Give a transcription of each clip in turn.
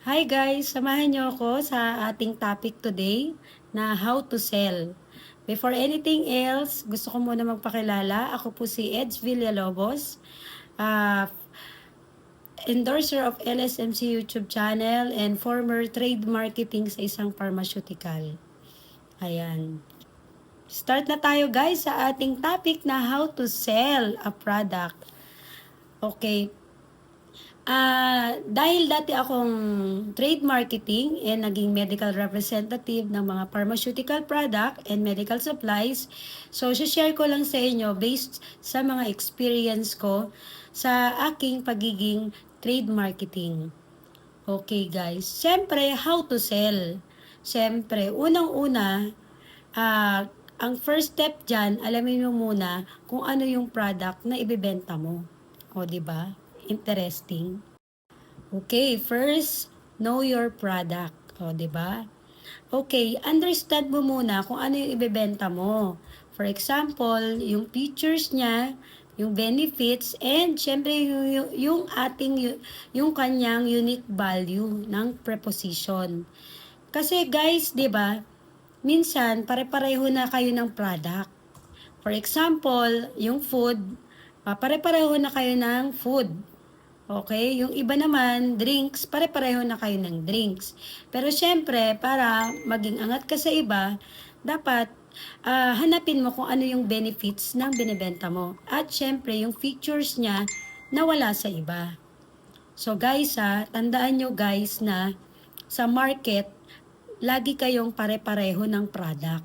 Hi guys, samahan niyo ako sa ating topic today na how to sell. Before anything else, gusto ko muna magpakilala. Ako po si Eds Villalobos, uh, endorser of LSMC YouTube channel and former trade marketing sa isang pharmaceutical. Ayan. Start na tayo guys sa ating topic na how to sell a product. Okay, dahil dati akong trade marketing and naging medical representative ng mga pharmaceutical product and medical supplies, so share ko lang sa inyo based sa mga experience ko sa aking pagiging trade marketing. Okay guys, syempre how to sell. Syempre, unang-una, ah, ang first step dyan, alamin mo muna kung ano yung product na ibebenta mo. O, di ba? Interesting. Okay, first, know your product. O, di ba? Okay, understand mo muna kung ano yung ibebenta mo. For example, yung features niya, yung benefits, and syempre yung ating, yung kanyang unique value ng preposition. Kasi guys, di ba, minsan pare-pareho na kayo ng product. For example, yung food, pare-pareho na kayo ng food. Okay? Yung iba naman, drinks, pare-pareho na kayo ng drinks. Pero syempre, para maging angat ka sa iba, dapat hanapin mo kung ano yung benefits ng binibenta mo. At syempre, yung features niya na wala sa iba. So guys tandaan nyo guys na sa market, lagi kayong pare-pareho ng product.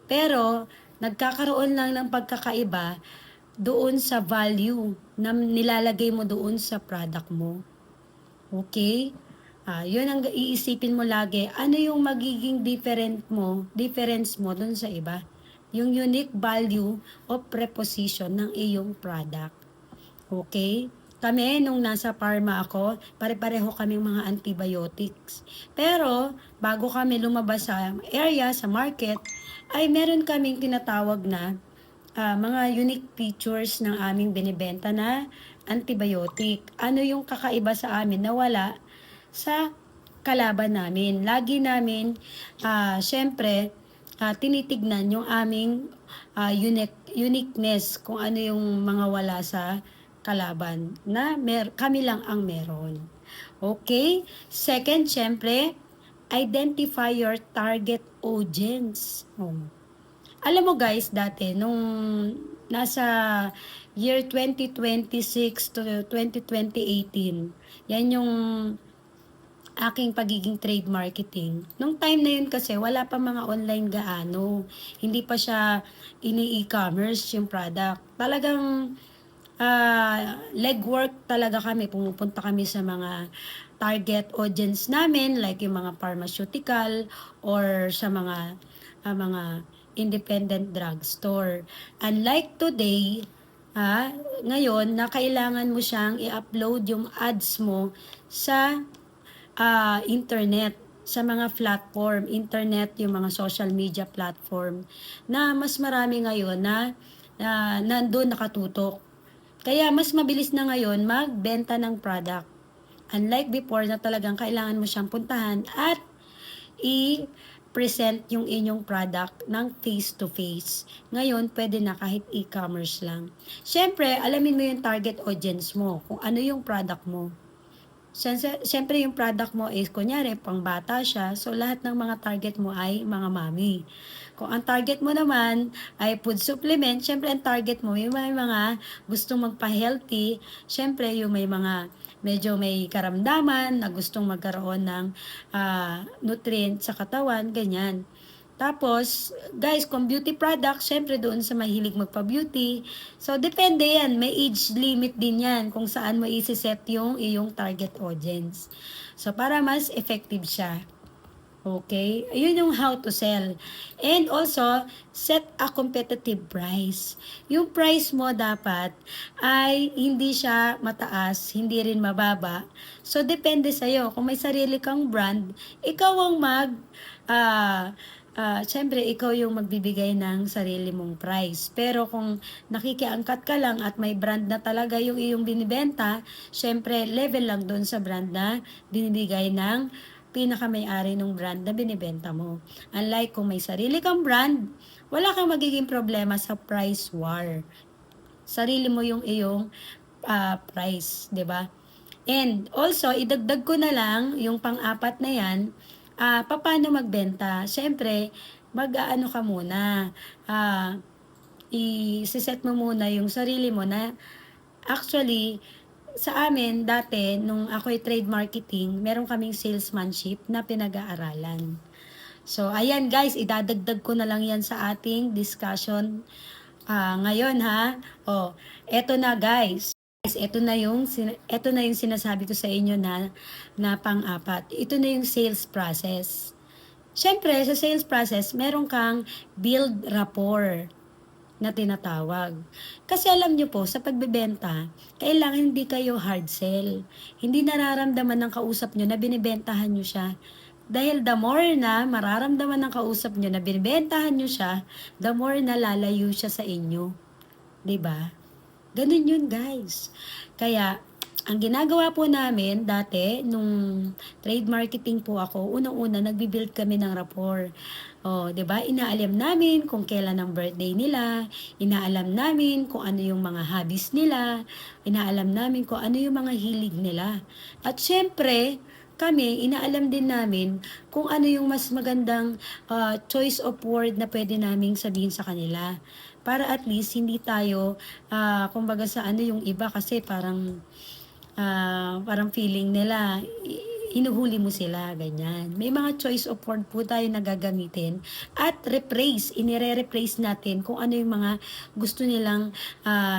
Pero, nagkakaroon lang ng pagkakaiba doon sa value na nilalagay mo doon sa product mo. Okay? Yun ang iisipin mo lagi. Ano yung magiging difference mo doon sa iba? Yung unique value o preposition ng iyong product. Okay? Kami, nung nasa pharma ako, pare-pareho kaming mga antibiotics. Pero, bago kami lumabas sa area, sa market, ay meron kaming tinatawag na mga unique features ng aming binibenta na antibiotic. Ano yung kakaiba sa amin na wala sa kalaban namin? Lagi namin, syempre, tinitignan yung aming uniqueness, kung ano yung mga wala sa kalaban na kami lang ang meron. Okay? Second, syempre, identify your target audience. Alam mo guys, dati nung nasa year 2026 to 2018, yan yung aking pagiging trade marketing. Nung time na yun kasi wala pa mga online gaano. Hindi pa siya ini-e-commerce yung product. Talagang legwork talaga kami. Pumupunta kami sa mga target audience namin like yung mga pharmaceutical or sa mga independent drugstore. Unlike today, ngayon na kailangan mo siyang i-upload yung ads mo sa internet, sa mga platform, internet, yung mga social media platform, na mas marami ngayon na nandun nakatutok. Kaya mas mabilis na ngayon magbenta ng product. Unlike before na talagang kailangan mo siyang puntahan at i-present yung inyong product ng face-to-face. Ngayon, pwede na kahit e-commerce lang. Siyempre, alamin mo yung target audience mo, kung ano yung product mo. Siyempre yung product mo is kunyari pangbata siya, so lahat ng mga target mo ay mga mami. Kung ang target mo naman ay food supplement, siyempre ang target mo yung may mga gustong magpa-healthy, siyempre yung may mga medyo may karamdaman na gustong magkaroon ng nutrients sa katawan, ganyan. Tapos, guys, kung beauty product, syempre doon sa mahilig magpa-beauty. So, depende yan. May age limit din yan kung saan mo isi-set yung iyong target audience. So, para mas effective siya. Okay? Ayun yung how to sell. And also, set a competitive price. Yung price mo dapat ay hindi siya mataas, hindi rin mababa. So, depende sa'yo. Kung may sarili kang brand, ikaw ang siyempre ikaw yung magbibigay ng sarili mong price. Pero kung nakikiangkat ka lang at may brand na talaga yung iyong binibenta, siyempre level lang doon sa brand na binibigay ng pinaka-may-ari ng brand na binibenta mo. Unlike kung may sarili kang brand, wala kang magiging problema sa price war. Sarili mo yung iyong price, 'di ba? And also, idagdag ko na lang yung pang-apat na yan, paano magbenta. Siyempre, mag-aano ka muna, i-set mo muna yung sarili mo na actually, sa amin dati, nung ako'y trade marketing, meron kaming salesmanship na pinag-aaralan. So, ayan guys, idadagdag ko na lang yan sa ating discussion ngayon ha. Eto na guys. Ito na yung sinasabi ko sa inyo na pang-apat. Ito na yung sales process. Siyempre, sa sales process, meron kang build rapport na tinatawag. Kasi alam nyo po, sa pagbebenta, kailangan hindi kayo hard sell. Hindi nararamdaman ng kausap nyo na binibentahan nyo siya. Dahil the more na mararamdaman ng kausap nyo na binibentahan nyo siya, the more na lalayo siya sa inyo. 'Di ba? Ganun yun guys. Kaya, ang ginagawa po namin dati, nung trade marketing po ako, unang-una, nagbibuild kami ng rapport. 'di ba? Inaalam namin kung kailan ang birthday nila, inaalam namin kung ano yung mga hobbies nila, inaalam namin kung ano yung mga hilig nila. At syempre, kami, inaalam din namin kung ano yung mas magandang choice of word na pwede naming sabihin sa kanila. Para at least hindi tayo, kumbaga sa ano yung iba kasi parang feeling nila, hinuhuli mo sila, ganyan. May mga choice of word po tayo na gagamitin at inire-replace natin kung ano yung mga gusto nilang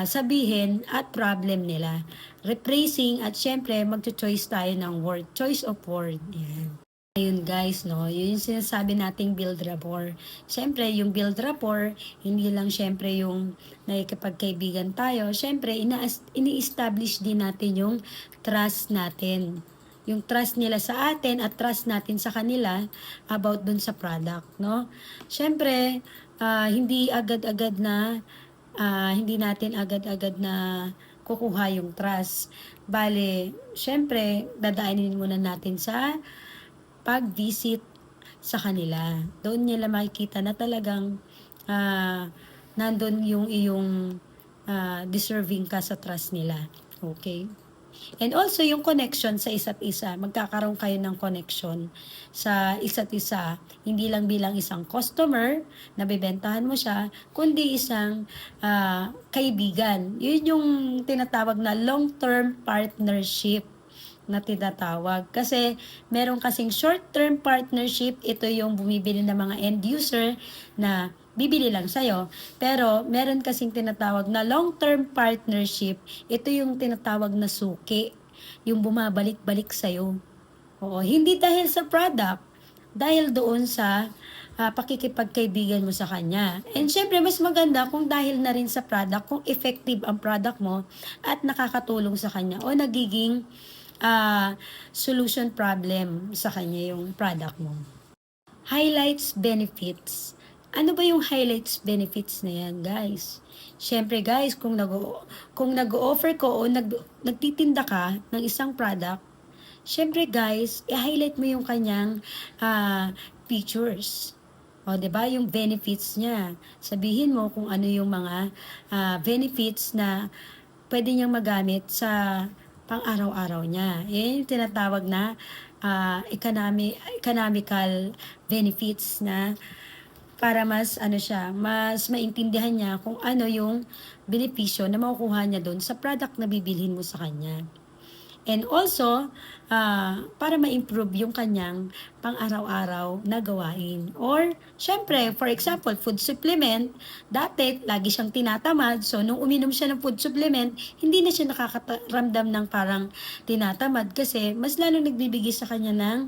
sabihin at problem nila. Replacing at syempre magcho-choice tayo ng word, choice of word. Yan. Ayun guys, no, yun yung sinasabi nating build rapport. Siyempre, yung build rapport, hindi lang siyempre yung nakikipagkaibigan tayo. Siyempre, ini-establish din natin yung trust natin. Yung trust nila sa atin at trust natin sa kanila about dun sa product, no? Siyempre, hindi natin agad-agad na kukuha yung trust. Bale, siyempre, dadaanin muna natin sa pag-visit sa kanila. Doon nila makikita na talagang nandun yung iyong deserving ka sa trust nila. Okay? And also, yung connection sa isa't isa. Magkakaroon kayo ng connection sa isa't isa. Hindi lang bilang isang customer na bibentahan mo siya, kundi isang kaibigan. Yun yung tinatawag na long-term partnership na tinatawag. Kasi meron kasing short-term partnership, ito yung bumibili ng mga end user na bibili lang sa'yo. Pero meron kasing tinatawag na long-term partnership, ito yung tinatawag na suki, yung bumabalik-balik sa'yo. Hindi dahil sa product, dahil doon sa pakikipagkaibigan mo sa kanya. And syempre, mas maganda kung dahil na rin sa product, kung effective ang product mo at nakakatulong sa kanya o nagiging solution problem sa kanya yung product mo. Highlights, benefits. Ano ba yung highlights, benefits na yan, guys? Siyempre, guys, kung nag-offer ko o nagtitinda ka ng isang product, siyempre, guys, i-highlight mo yung kanyang features. 'Di ba? Yung benefits niya. Sabihin mo kung ano yung mga benefits na pwede niyang magamit sa pang-araw-araw niya. Yan yung tinatawag na economical benefits na para mas mas maintindihan niya kung ano yung benepisyo na makukuha niya doon sa product na bibilhin mo sa kanya. And also, para ma-improve yung kanyang pang-araw-araw na gawain. Or, syempre, for example, food supplement, dati, lagi siyang tinatamad. So, nung uminom siya ng food supplement, hindi na siya nakakaramdam ng parang tinatamad kasi mas lalong nagbibigay sa kanya ng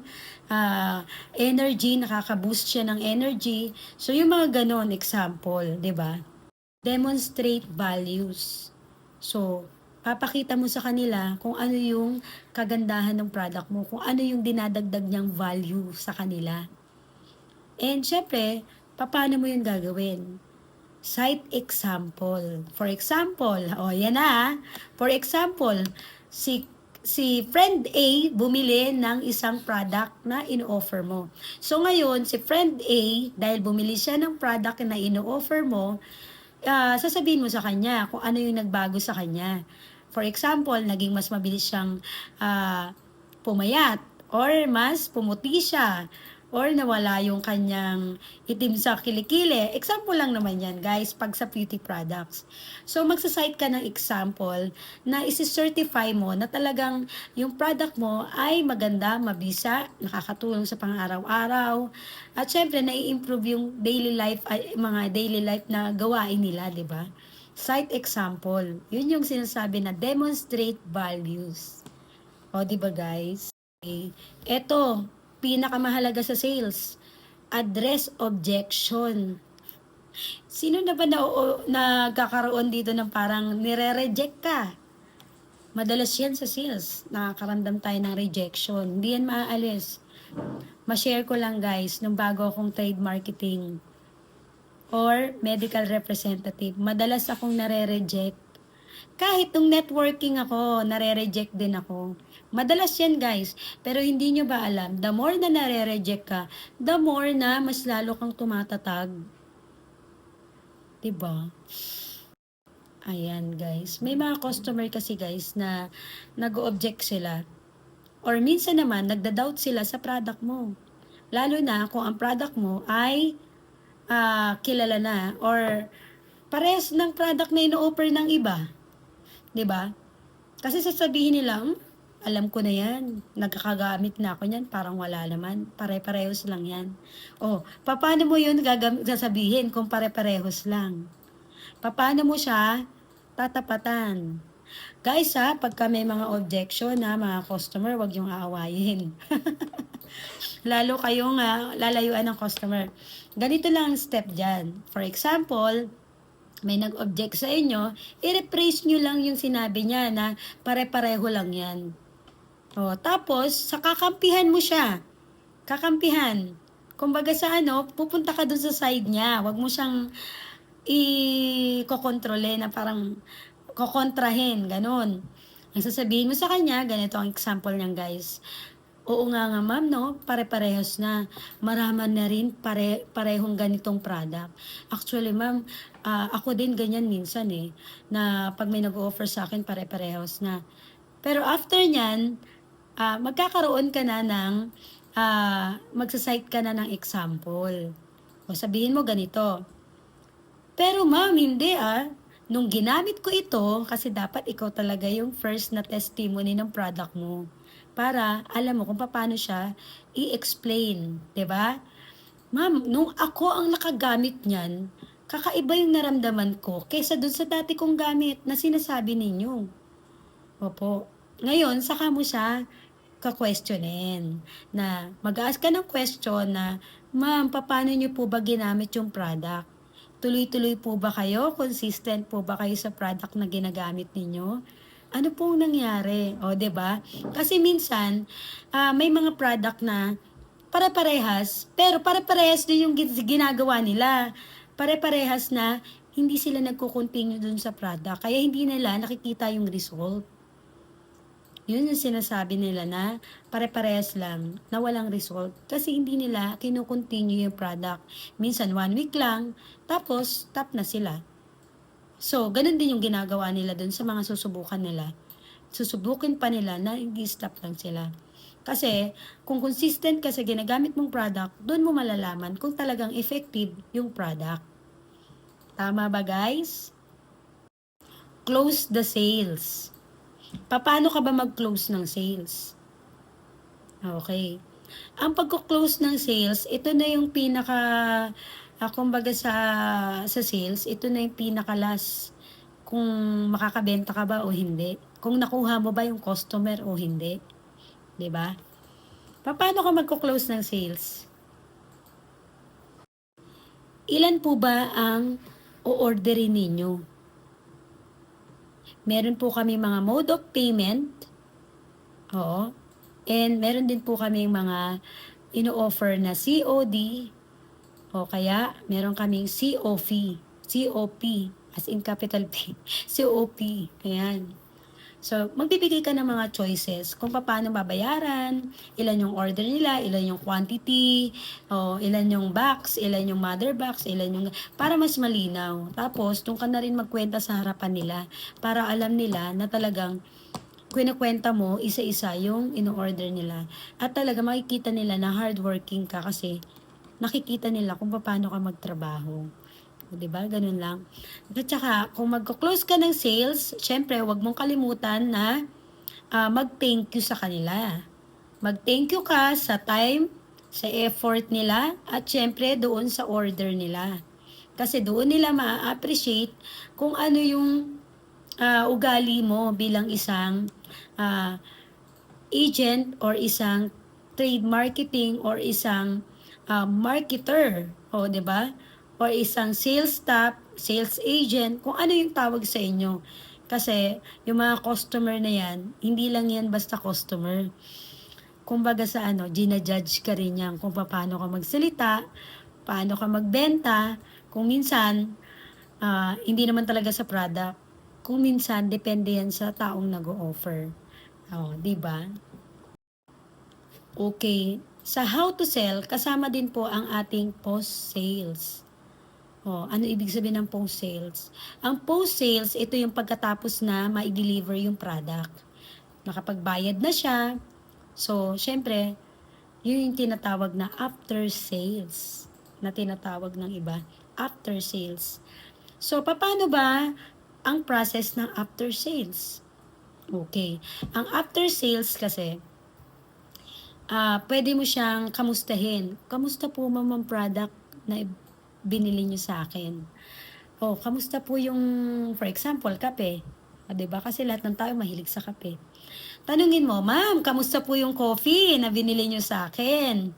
energy, nakaka-boost siya ng energy. So, yung mga ganon, example, di ba? Demonstrate values. So, papakita mo sa kanila kung ano yung kagandahan ng product mo, kung ano yung dinadagdag niyang value sa kanila. And syempre, paano mo yun gagawin? Cite example. For example, yan na. For example, si friend A bumili ng isang product na ino-offer mo. So ngayon, si friend A, dahil bumili siya ng product na ino-offer mo, sasabihin mo sa kanya kung ano yung nagbago sa kanya. For example, naging mas mabilis siyang pumayat, or mas pumuti siya, or nawala yung kanyang itim sa kilikili. Example lang naman yan, guys, pag sa beauty products. So, magsasite ka ng example na isi-certify mo na talagang yung product mo ay maganda, mabisa, nakakatulong sa pang-araw-araw, at syempre, nai-improve yung daily life, mga daily life na gawain nila, di ba? Cite example. Yun yung sinasabi na demonstrate values. O, di ba, guys? Okay. Ito, pinakamahalaga sa sales, address objection. Sino na ba nagkakaroon dito ng parang nire-reject ka? Madalas yan sa sales. Nakakaramdam tayo ng rejection. Hindi yan maaalis. Ma-share ko lang, guys, nung bago akong trade marketing or medical representative, madalas akong nare-reject. Kahit nung networking ako, nare-reject din ako. Madalas yan, guys. Pero hindi nyo ba alam, the more na nare-reject ka, the more na mas lalo kang tumatatag. Diba? Ayan, guys. May mga customer kasi, guys, na nag-object sila. Or minsan naman, nagda-doubt sila sa product mo. Lalo na kung ang product mo ay kilala na or parehas ng product na ino-offer ng iba. 'Di ba? Kasi sasabihin nila, alam ko na yan, nagkakagamit na ako niyan, parang wala naman, pare-parehos lang yan. Paano mo yun sasabihin kung pare-parehos lang? Paano mo siya tatapatan? Guys pagka may mga objection na mga customer, wag yung aawayin. Lalo kayong lalayuan ng customer. Ganito lang ang step dyan. For example, may nag-object sa inyo, i-rephrase nyo lang yung sinabi niya na pare-pareho lang yan. Tapos, sa kakampihan mo siya. Kakampihan. Kumbaga sa pupunta ka dun sa side niya. Huwag mo siyang i-kokontrole na parang kokontrahin, ganun. Ang sasabihin mo sa kanya, ganito ang example niyan, guys. Oo nga ma'am, no? Pare-parehas na. Maraman na rin parehong ganitong product. Actually, ma'am, ako din ganyan minsan na pag may nag-offer sa akin, pare-parehas na. Pero after nyan, magkakaroon ka na ng, magsasite ka na ng example. O sabihin mo ganito. Pero ma'am, hindi Nung ginamit ko ito, kasi dapat ikaw talaga yung first na testimony ng product mo para alam mo kung paano siya i-explain, 'di ba? Ma'am, nung ako ang nakagamit niyan, kakaiba yung naramdaman ko kaysa dun sa dati kong gamit na sinasabi ninyo. Opo. Ngayon, saka mo siya ka-questionin na mag-ask ka ng question na, ma'am, paano niyo po ba ginamit yung product? Tuloy-tuloy po ba kayo? Consistent po ba kayo sa product na ginagamit ninyo? Ano pong nangyari? 'Di ba? Kasi minsan, may mga product na pare-parehas, pero pare-parehas din yung ginagawa nila. Pare-parehas na hindi sila nagko-continue dun sa product. Kaya hindi nila nakikita yung result. Yun yung sinasabi nila na pare-parehas lang na walang result. Kasi hindi nila kino-continue yung product. Minsan 1 week lang, tapos stop na sila. So, ganun din yung ginagawa nila dun sa mga susubukan nila. Susubukin pa nila na hindi stop lang sila. Kasi, kung consistent ka sa ginagamit mong product, doon mo malalaman kung talagang effective yung product. Tama ba, guys? Close the sales. Paano ka ba mag-close ng sales? Okay. Ang pagko-close ng sales, ito na yung kumbaga sa sales, ito na yung pinaka-last kung makakabenta ka ba o hindi. Kung nakuha mo ba yung customer o hindi. 'Di ba? Paano ka magko-close ng sales? Ilan po ba ang o-orderin ninyo? Meron po kami mga mode of payment. Oo. And meron din po kami mga ino-offer na COD O kaya meron kaming COP, as in capital P, COP, ayan. So, magbibigay ka ng mga choices kung paano babayaran, ilan yung order nila, ilan yung quantity, o ilan yung box, ilan yung mother box, ilan yung... Para mas malinaw. Tapos, doon ka na rin magkwenta sa harapan nila para alam nila na talagang kwenta mo isa-isa yung in-order nila. At talaga makikita nila na hardworking ka kasi nakikita nila kung paano ka magtrabaho. O, diba? Ganun lang. At saka, kung magko-close ka ng sales, syempre, huwag mong kalimutan na mag-thank you sa kanila. Mag-thank you ka sa time, sa effort nila, at syempre, doon sa order nila. Kasi doon nila ma-appreciate kung ano yung ugali mo bilang isang ah, agent or isang trade marketing or isang marketer, o 'di ba? Or isang sales staff, sales agent, kung ano yung tawag sa inyo. Kasi yung mga customer na yan, hindi lang yan basta customer. Kumbaga sa ano, ginajudge ka rin yan kung paano ka magsalita, paano ka magbenta, kung minsan, hindi naman talaga sa product. Kung minsan, depende yan sa taong nag-o-offer. Oh, 'di ba? Okay. Sa how to sell, kasama din po ang ating post-sales. Oh, ano ibig sabihin ng post-sales? Ang post-sales, ito yung pagkatapos na ma-deliver yung product. Nakapagbayad na siya. So, syempre, yun yung tinatawag na after sales. Na tinatawag ng iba, after sales. So, paano ba ang process ng after sales? Okay. Ang after sales kasi, pwede mo siyang kamustahin. Kamusta po ma'am ang product na binili niyo sa akin? O, kamusta po yung, for example, kape? O, diba? Kasi lahat ng tao mahilig sa kape. Tanungin mo, ma'am, kamusta po yung coffee na binili niyo sa akin?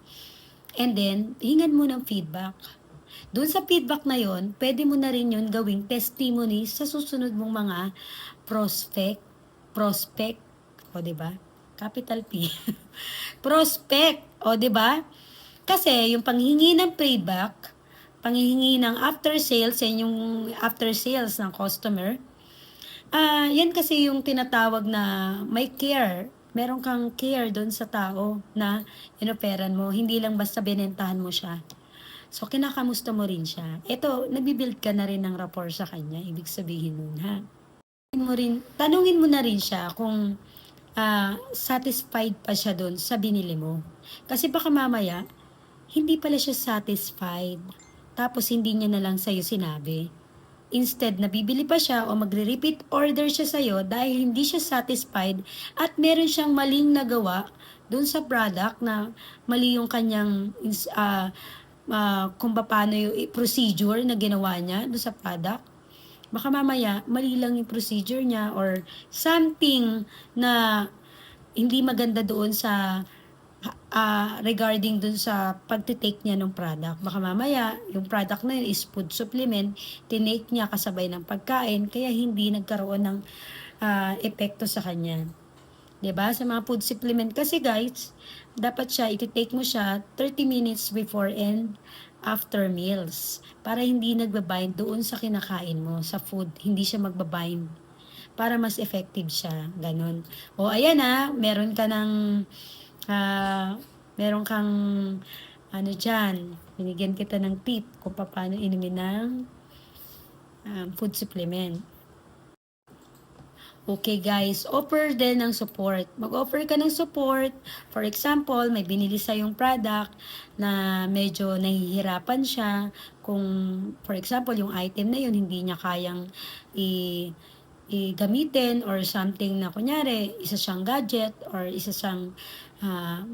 And then, hingan mo ng feedback. Doon sa feedback na yon, pwede mo na rin yun gawing testimony sa susunod mong mga prospect, o 'di ba? Capital P. Prospect, o 'di ba? Kasi yung panghingi ng feedback, panghihingi ng after sales, yan yung after sales ng customer. Yan kasi yung tinatawag na may care. Meron kang care doon sa tao na inoperan mo. Hindi lang basta binentahan mo siya. So, kinakamusta mo rin siya. Ito, nabibuild ka na rin ng rapport sa kanya. Ibig sabihin nun, ha? Tanungin mo na rin siya kung satisfied pa siya doon sa binili mo. Kasi baka mamaya, hindi pala siya satisfied. Tapos hindi niya na lang sa'yo sinabi. Instead, nabibili pa siya o magre-repeat order siya sa'yo dahil hindi siya satisfied at meron siyang maling nagawa doon sa product na mali yung kanyang kung paano yung procedure na ginawa niya doon sa product. Baka mamaya, mali lang yung procedure niya or something na hindi maganda doon sa regarding dun sa pagtitake niya ng product. Baka mamaya, yung product na yun is food supplement, tinake niya kasabay ng pagkain, kaya hindi nagkaroon ng epekto sa kanya. 'Di ba? Sa mga food supplement kasi guys, dapat siya, iti-take mo siya 30 minutes before and after meals para hindi nagbabind doon sa kinakain mo, sa food. Hindi siya magbabind para mas effective siya. Ganon. O ayan meron ka ng meron kang ano dyan, binigyan kita ng tip kung paano inumin ng food supplement. Okay guys, offer din ng support. Mag-offer ka ng support. For example, may binili sa yung product na medyo nahihirapan siya. Kung, for example, yung item na yun, hindi niya kayang gamitin or something na kunyari, isa siyang gadget or isa siyang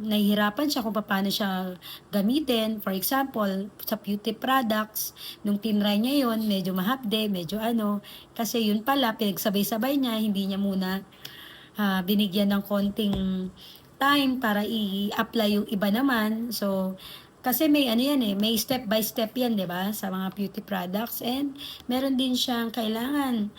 nahihirapan siya kung paano siya gamitin. For example, sa beauty products, nung tinry niya yon medyo mahapde, medyo kasi yun pala, pinagsabay-sabay niya, hindi niya muna binigyan ng konting time para i-apply yung iba naman. So, kasi may may step by step yan, 'di ba? Sa mga beauty products and meron din siyang kailangan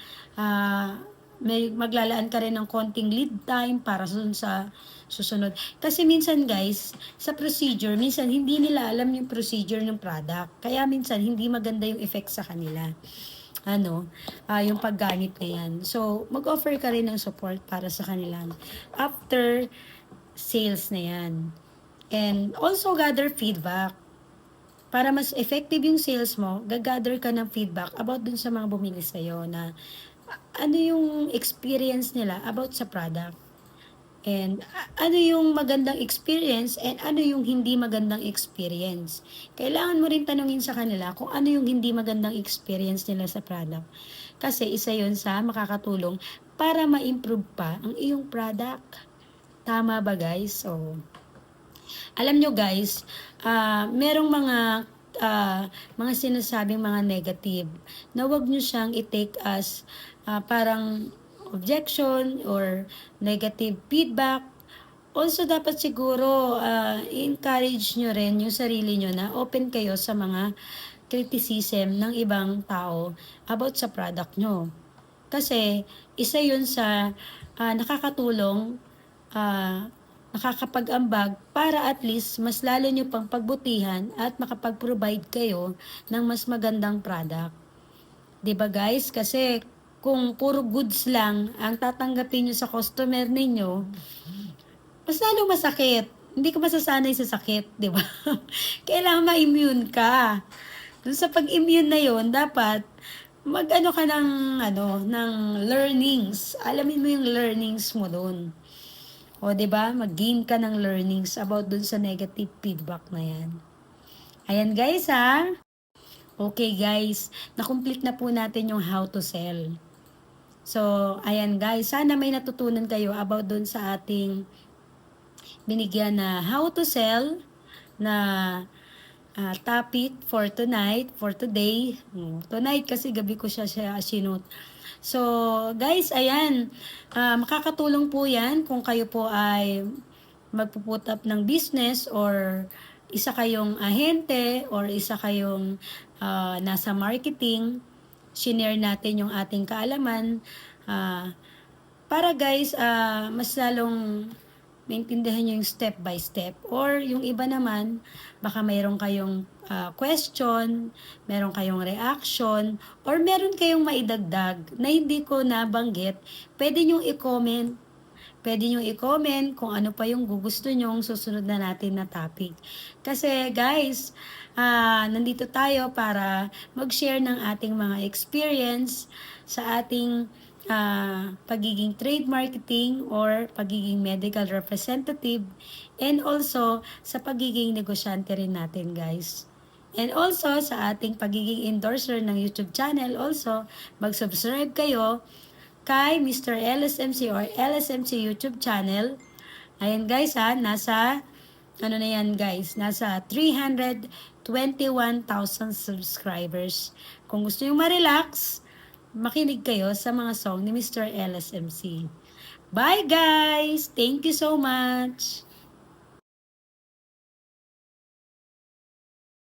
may maglalaan ka rin ng konting lead time para sa susunod. Kasi minsan guys, sa procedure, minsan hindi nila alam yung procedure ng product. Kaya minsan hindi maganda yung effect sa kanila. Yung paggamit na yan. So, mag-offer ka rin ng support para sa kanilang after sales na yan. And also gather feedback. Para mas effective yung sales mo, gagather ka ng feedback about dun sa mga bumili sa'yo na ano yung experience nila about sa product. And ano yung magandang experience and ano yung hindi magandang experience. Kailangan mo rin tanungin sa kanila kung ano yung hindi magandang experience nila sa product. Kasi isa yun sa makakatulong para ma-improve pa ang iyong product. Tama ba guys? So, alam nyo guys, merong mga sinasabing mga negative na wag nyo siyang i-take as parang objection or negative feedback. Also, dapat siguro encourage nyo rin yung sarili nyo na open kayo sa mga criticism ng ibang tao about sa product nyo. Kasi, isa yun sa nakakatulong, nakakapag-ambag para at least mas lalo nyo pang pagbutihan at makapag-provide kayo ng mas magandang product. 'Di ba guys? Kasi kung puro goods lang ang tatanggapin nyo sa customer ninyo, mas lalo masakit. Hindi ka masasanay sa sakit, 'di ba? Kailangan ma-immune ka. Dun sa pag-immune na 'yon, dapat mag-ano ka ng learnings. Alamin mo yung learnings mo doon. O, 'di ba? Mag-gain ka ng learnings about dun sa negative feedback na 'yan. Ayan guys ha. Okay guys, na-complete na po natin yung how to sell. So, ayan guys, sana may natutunan kayo about dun sa ating binigyan na how to sell na topic for tonight, for today. Tonight kasi gabi ko siya sinut. So, guys, ayan, makakatulong po yan kung kayo po ay magpuput up ng business or isa kayong ahente or isa kayong nasa marketing. Share natin yung ating kaalaman para guys, mas lalong maintindihan nyo yung step by step. Or yung iba naman, baka mayroon kayong question, meron kayong reaction, or meron kayong maidagdag na hindi ko nabanggit, pwede nyo i-comment. Pwede nyo i-comment kung ano pa yung gusto nyong susunod na natin na topic. Kasi guys, nandito tayo para mag-share ng ating mga experience sa ating pagiging trade marketing or pagiging medical representative, and also sa pagiging negosyante rin natin guys. And also sa ating pagiging endorser ng YouTube channel, also mag-subscribe kayo kay Mr. LSMC or LSMC YouTube channel. Ayan guys nasa na yan guys, nasa 321,000 subscribers. Kung gusto nyo ma-relax, makinig kayo sa mga song ni Mr. LSMC. Bye guys! Thank you so much!